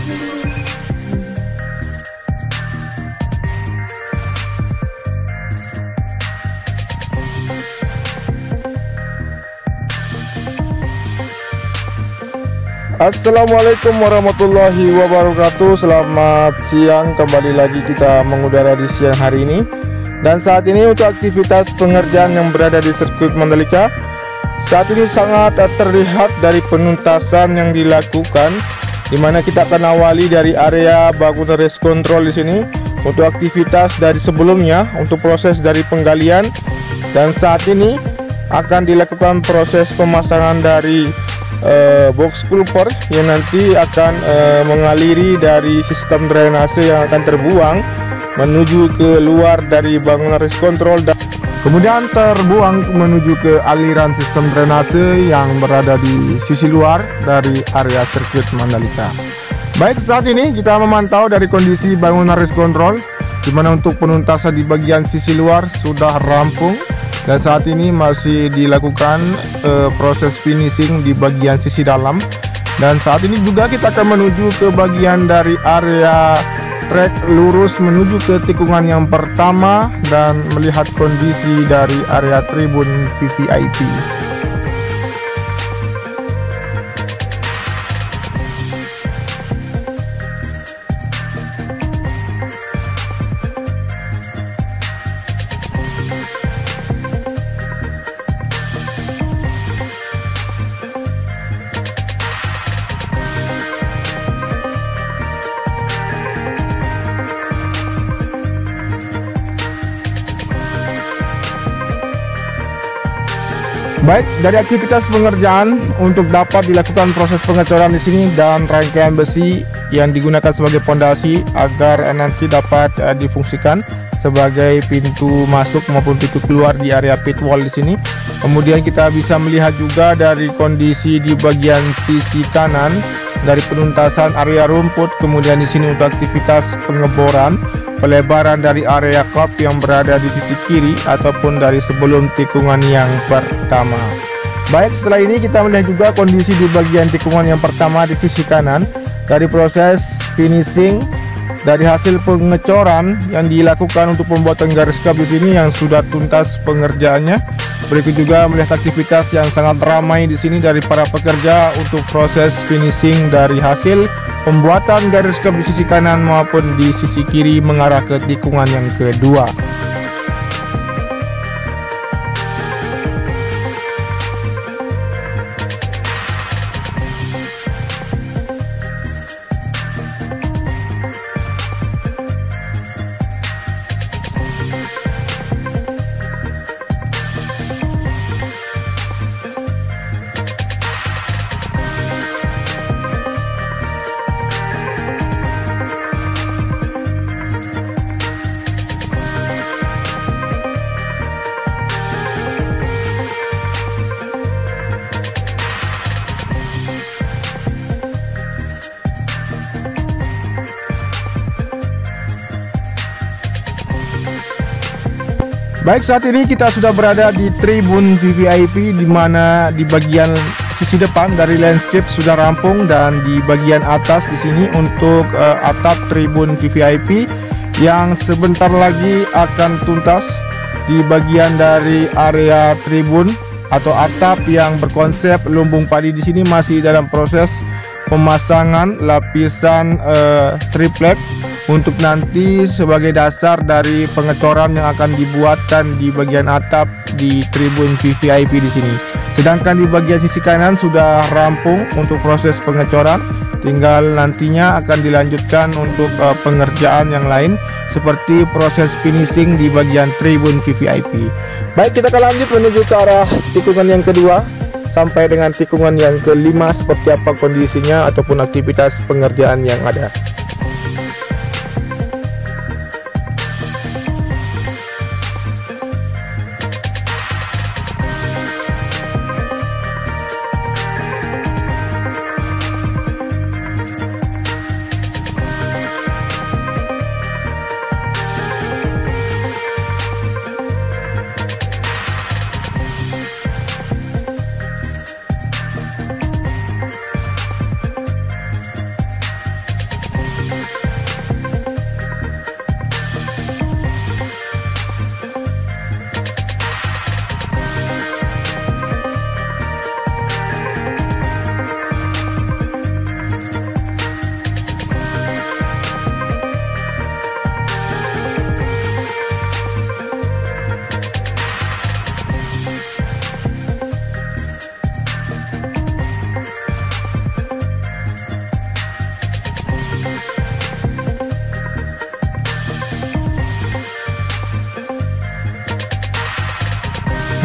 Assalamualaikum warahmatullahi wabarakatuh. Selamat siang, kembali lagi kita mengudara di siang hari ini. Dan saat ini untuk aktivitas pengerjaan yang berada di sirkuit Mandalika, saat ini sangat terlihat dari penuntasan yang dilakukan, dimana kita akan awali dari area bangunan race control di sini untuk aktivitas dari sebelumnya untuk proses dari penggalian, dan saat ini akan dilakukan proses pemasangan dari box culvert yang nanti akan mengaliri dari sistem drainase yang akan terbuang menuju ke luar dari bangunan race control dan kemudian terbuang menuju ke aliran sistem drainase yang berada di sisi luar dari area sirkuit Mandalika. Baik, saat ini kita memantau dari kondisi bangunan race control, di mana untuk penuntasan di bagian sisi luar sudah rampung. Dan saat ini masih dilakukan proses finishing di bagian sisi dalam. Dan saat ini juga kita akan menuju ke bagian dari area trek lurus menuju ke tikungan yang pertama dan melihat kondisi dari area tribun VVIP. Baik, dari aktivitas pengerjaan untuk dapat dilakukan proses pengecoran di sini dan rangkaian besi yang digunakan sebagai pondasi agar nanti dapat difungsikan sebagai pintu masuk maupun pintu keluar di area pit wall di sini. Kemudian kita bisa melihat juga dari kondisi di bagian sisi kanan dari penuntasan area rumput, kemudian di sini untuk aktivitas pengeboran pelebaran dari area cup yang berada di sisi kiri ataupun dari sebelum tikungan yang pertama. Baik, setelah ini kita melihat juga kondisi di bagian tikungan yang pertama di sisi kanan dari proses finishing dari hasil pengecoran yang dilakukan untuk pembuatan garis cup di sini yang sudah tuntas pengerjaannya. Berikut juga melihat aktivitas yang sangat ramai di sini dari para pekerja untuk proses finishing dari hasil pembuatan garis cup di sisi kanan maupun di sisi kiri mengarah ke tikungan yang kedua. Baik, saat ini kita sudah berada di tribun VVIP, di mana di bagian sisi depan dari landscape sudah rampung dan di bagian atas di sini untuk atap tribun VVIP yang sebentar lagi akan tuntas. Di bagian dari area tribun atau atap yang berkonsep lumbung padi di sini masih dalam proses pemasangan lapisan triplek untuk nanti sebagai dasar dari pengecoran yang akan dibuatkan di bagian atap di tribun VVIP di sini. Sedangkan di bagian sisi kanan sudah rampung untuk proses pengecoran, tinggal nantinya akan dilanjutkan untuk pengerjaan yang lain seperti proses finishing di bagian tribun VVIP. Baik, kita akan lanjut menuju ke arah tikungan yang kedua sampai dengan tikungan yang kelima seperti apa kondisinya ataupun aktivitas pengerjaan yang ada.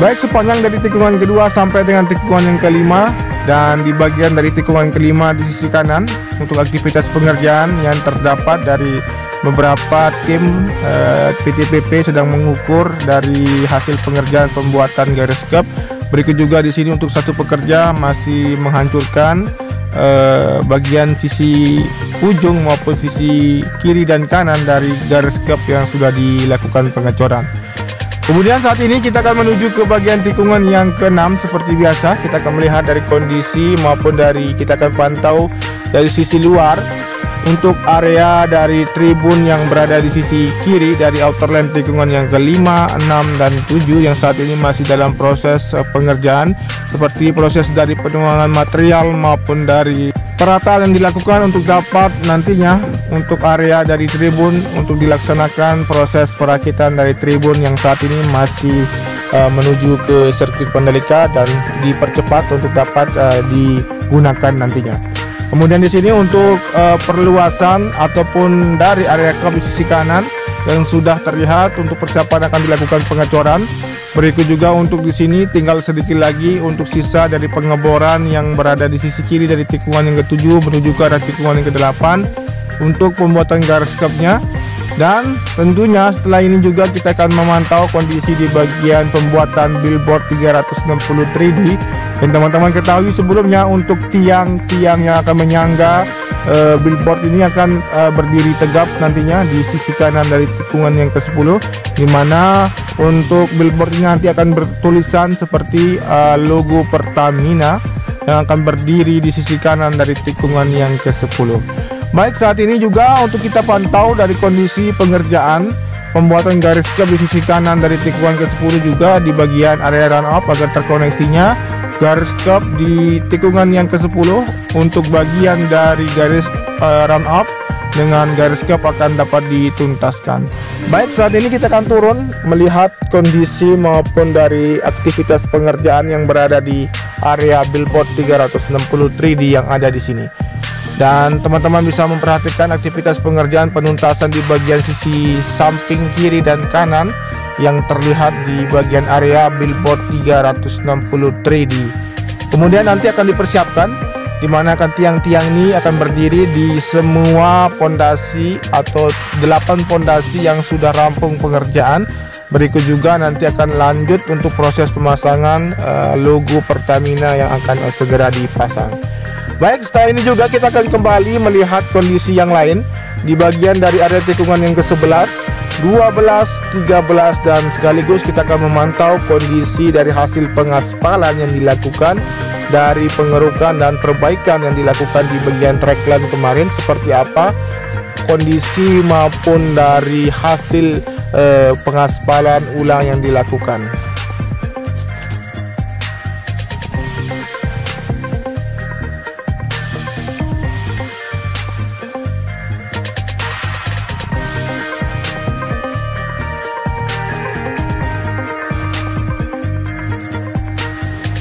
baik sepanjang dari tikungan kedua sampai dengan tikungan yang kelima. Dan di bagian dari tikungan kelima di sisi kanan untuk aktivitas pengerjaan yang terdapat dari beberapa tim PTPP sedang mengukur dari hasil pengerjaan pembuatan garis kep. Berikut juga di sini untuk satu pekerja masih menghancurkan bagian sisi ujung maupun sisi kiri dan kanan dari garis kep yang sudah dilakukan pengecoran. Kemudian saat ini kita akan menuju ke bagian tikungan yang ke-6. Seperti biasa kita akan melihat dari kondisi maupun dari kita akan pantau dari sisi luar untuk area dari tribun yang berada di sisi kiri dari outer lane tikungan yang ke-5, 6, dan 7 yang saat ini masih dalam proses pengerjaan, seperti proses dari penuangan material maupun dari perataan yang dilakukan untuk dapat nantinya untuk area dari tribun untuk dilaksanakan proses perakitan dari tribun yang saat ini masih menuju ke sirkuit Mandalika dan dipercepat untuk dapat digunakan nantinya. Kemudian di sini untuk perluasan ataupun dari area kap di sisi kanan yang sudah terlihat untuk persiapan akan dilakukan pengecoran. Berikut juga untuk di sini tinggal sedikit lagi untuk sisa dari pengeboran yang berada di sisi kiri dari tikungan yang ke-7 menuju ke arah tikungan yang ke-8 untuk pembuatan garis kapnya. Dan tentunya setelah ini juga kita akan memantau kondisi di bagian pembuatan billboard 360 3D. Dan teman-teman ketahui sebelumnya untuk tiang-tiang yang akan menyangga billboard ini akan berdiri tegap nantinya di sisi kanan dari tikungan yang ke-10, dimana untuk billboard ini nanti akan bertulisan seperti logo Pertamina yang akan berdiri di sisi kanan dari tikungan yang ke-10. Baik, saat ini juga untuk kita pantau dari kondisi pengerjaan pembuatan garis kap di sisi kanan dari tikungan ke-10 juga di bagian area run up agar terkoneksinya garis kap di tikungan yang ke-10 untuk bagian dari garis run up dengan garis kap akan dapat dituntaskan. Baik, saat ini kita akan turun melihat kondisi maupun dari aktivitas pengerjaan yang berada di area billboard 360 3D yang ada di sini. Dan teman-teman bisa memperhatikan aktivitas pengerjaan penuntasan di bagian sisi samping kiri dan kanan yang terlihat di bagian area billboard 360 3D. Kemudian nanti akan dipersiapkan di mana akan tiang-tiang ini akan berdiri di semua pondasi atau 8 pondasi yang sudah rampung pengerjaan. Berikut juga nanti akan lanjut untuk proses pemasangan logo Pertamina yang akan segera dipasang. Baik, setelah ini juga kita akan kembali melihat kondisi yang lain di bagian dari area tikungan yang ke-11, 12, 13, dan sekaligus kita akan memantau kondisi dari hasil pengaspalan yang dilakukan dari pengerukan dan perbaikan yang dilakukan di bagian trackline kemarin, seperti apa kondisi maupun dari hasil pengaspalan ulang yang dilakukan.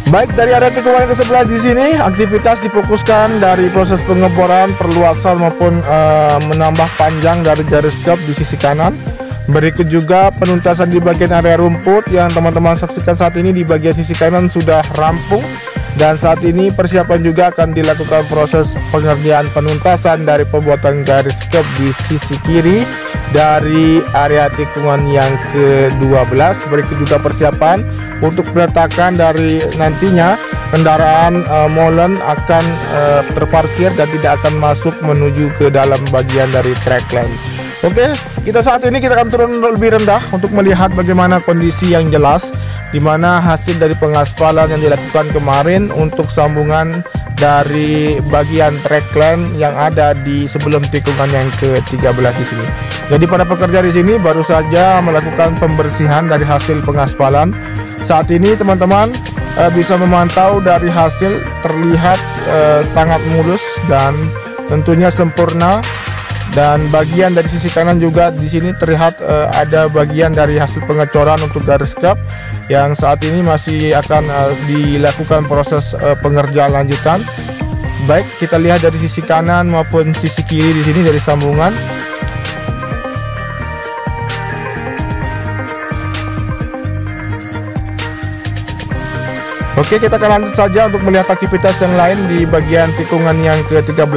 Baik, dari area tikungan yang ke-11 di sini aktivitas difokuskan dari proses pengeboran, perluasan maupun menambah panjang dari garis kap di sisi kanan. Berikut juga penuntasan di bagian area rumput yang teman-teman saksikan saat ini di bagian sisi kanan sudah rampung. Dan saat ini persiapan juga akan dilakukan proses pengerjaan penuntasan dari pembuatan garis kap di sisi kiri dari area tikungan yang ke-12. Berikut juga persiapan untuk peletakan dari nantinya kendaraan molen akan terparkir dan tidak akan masuk menuju ke dalam bagian dari trackline. Oke, saat ini kita akan turun lebih rendah untuk melihat bagaimana kondisi yang jelas di mana hasil dari pengaspalan yang dilakukan kemarin untuk sambungan dari bagian trackline yang ada di sebelum tikungan yang ke-13 di sini. Jadi para pekerja di sini baru saja melakukan pembersihan dari hasil pengaspalan. Saat ini teman-teman bisa memantau dari hasil terlihat sangat mulus dan tentunya sempurna. Dan bagian dari sisi kanan juga di sini terlihat ada bagian dari hasil pengecoran untuk garis kap yang saat ini masih akan dilakukan proses pengerjaan lanjutan. Baik, kita lihat dari sisi kanan maupun sisi kiri di sini dari sambungan. Oke, kita akan lanjut saja untuk melihat aktivitas yang lain di bagian tikungan yang ke-13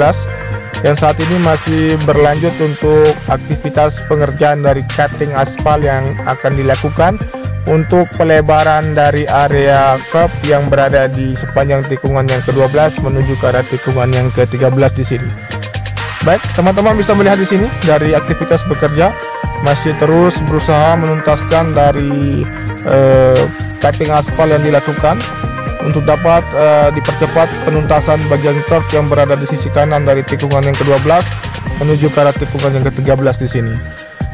yang saat ini masih berlanjut untuk aktivitas pengerjaan dari cutting aspal yang akan dilakukan untuk pelebaran dari area curb yang berada di sepanjang tikungan yang ke-12 menuju ke arah tikungan yang ke-13 di sini. Baik, teman-teman bisa melihat di sini dari aktivitas bekerja masih terus berusaha menuntaskan dari cutting aspal yang dilakukan untuk dapat dipercepat penuntasan bagian curb yang berada di sisi kanan dari tikungan yang ke-12 menuju ke arah tikungan yang ke-13 di sini.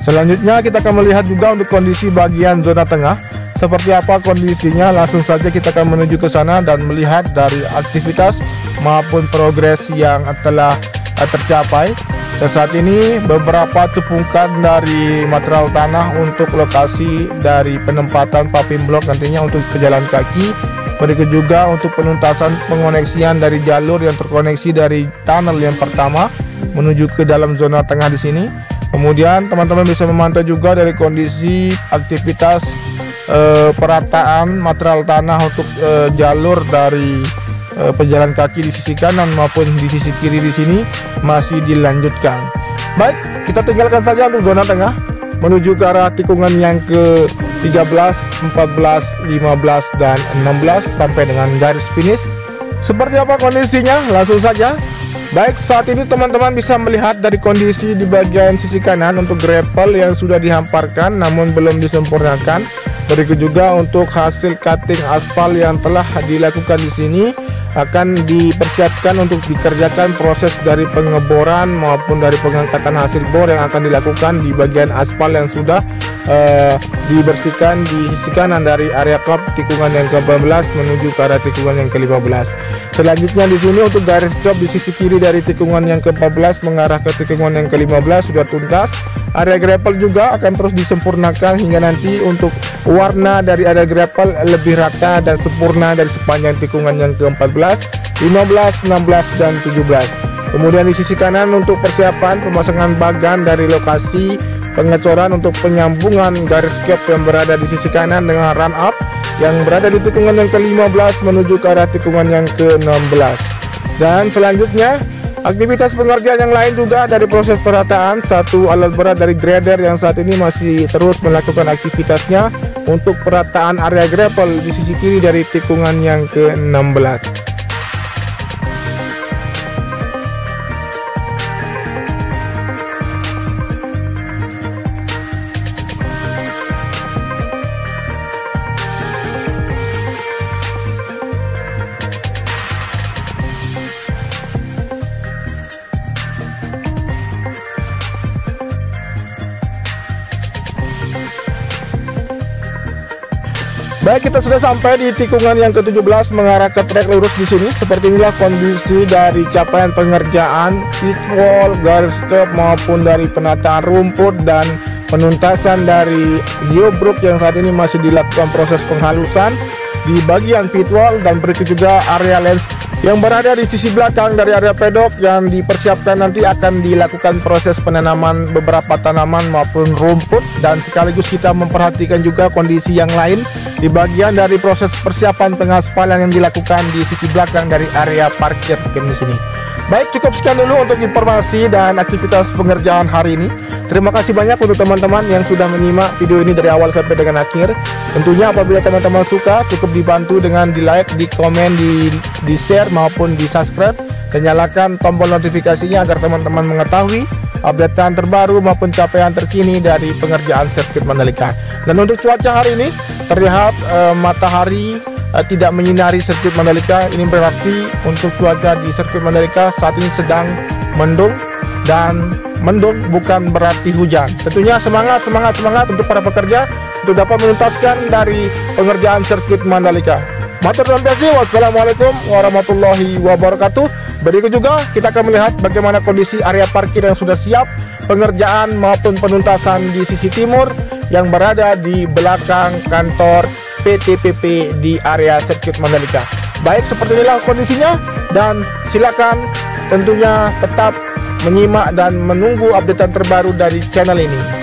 Selanjutnya kita akan melihat juga untuk kondisi bagian zona tengah seperti apa kondisinya. Langsung saja kita akan menuju ke sana dan melihat dari aktivitas maupun progres yang telah tercapai. Dan saat ini beberapa tumpukan dari material tanah untuk lokasi dari penempatan paving block nantinya untuk pejalan kaki. Berikut juga untuk penuntasan pengoneksian dari jalur yang terkoneksi dari tunnel yang pertama menuju ke dalam zona tengah di sini. Kemudian teman-teman bisa memantau juga dari kondisi aktivitas perataan material tanah untuk jalur dari pejalan kaki di sisi kanan maupun di sisi kiri di sini masih dilanjutkan. Baik, kita tinggalkan saja untuk zona tengah menuju ke arah tikungan yang ke-13, 14, 15 dan 16 sampai dengan garis finish. Seperti apa kondisinya? Langsung saja. Baik, saat ini teman-teman bisa melihat dari kondisi di bagian sisi kanan untuk gravel yang sudah dihamparkan namun belum disempurnakan. Berikut juga untuk hasil cutting aspal yang telah dilakukan di sini akan dipersiapkan untuk dikerjakan proses dari pengeboran maupun dari pengangkatan hasil bor yang akan dilakukan di bagian aspal yang sudah dibersihkan di sisi kanan dari area curb tikungan yang ke-14 menuju ke arah tikungan yang ke-15. Selanjutnya di sini untuk garis curb di sisi kiri dari tikungan yang ke-14 mengarah ke tikungan yang ke-15 sudah tuntas. Area gravel juga akan terus disempurnakan hingga nanti untuk warna dari area gravel lebih rata dan sempurna dari sepanjang tikungan yang ke-14, 15, 16 dan 17. Kemudian di sisi kanan untuk persiapan pemasangan bagan dari lokasi pengecoran untuk penyambungan garis curb yang berada di sisi kanan dengan run up yang berada di tikungan yang ke-15 menuju ke arah tikungan yang ke-16. Dan selanjutnya aktivitas pengerjaan yang lain juga dari proses perataan satu alat berat dari grader yang saat ini masih terus melakukan aktivitasnya untuk perataan area gravel di sisi kiri dari tikungan yang ke-16. Baik, kita sudah sampai di tikungan yang ke-17 mengarah ke trek lurus di sini. Seperti inilah kondisi dari capaian pengerjaan pit wall, garis curb maupun dari penataan rumput dan penuntasan dari geobruk yang saat ini masih dilakukan proses penghalusan di bagian pit wall. Dan berikut juga area landscape yang berada di sisi belakang dari area pedok yang dipersiapkan nanti akan dilakukan proses penanaman beberapa tanaman maupun rumput. Dan sekaligus kita memperhatikan juga kondisi yang lain di bagian dari proses persiapan pengaspalan yang dilakukan di sisi belakang dari area parkir di sini. Baik, cukup sekian dulu untuk informasi dan aktivitas pengerjaan hari ini. Terima kasih banyak untuk teman-teman yang sudah menyimak video ini dari awal sampai dengan akhir. Tentunya apabila teman-teman suka, cukup dibantu dengan di like, di komen, di share maupun di subscribe, dan nyalakan tombol notifikasinya agar teman-teman mengetahui updatean terbaru maupun capaian terkini dari pengerjaan sirkuit Mandalika. Dan untuk cuaca hari ini terlihat matahari tidak menyinari sirkuit Mandalika. Ini berarti untuk cuaca di sirkuit Mandalika saat ini sedang mendung, dan mendung bukan berarti hujan. Tentunya semangat untuk para pekerja untuk dapat menuntaskan dari pengerjaan sirkuit Mandalika. Matur nuwun piasi. Wassalamualaikum warahmatullahi wabarakatuh. Berikut juga kita akan melihat bagaimana kondisi area parkir yang sudah siap pengerjaan maupun penuntasan di sisi timur yang berada di belakang kantor PTPP di area sirkuit Mandalika. Baik, seperti inilah kondisinya, dan silakan tentunya tetap menyimak dan menunggu updatean terbaru dari channel ini.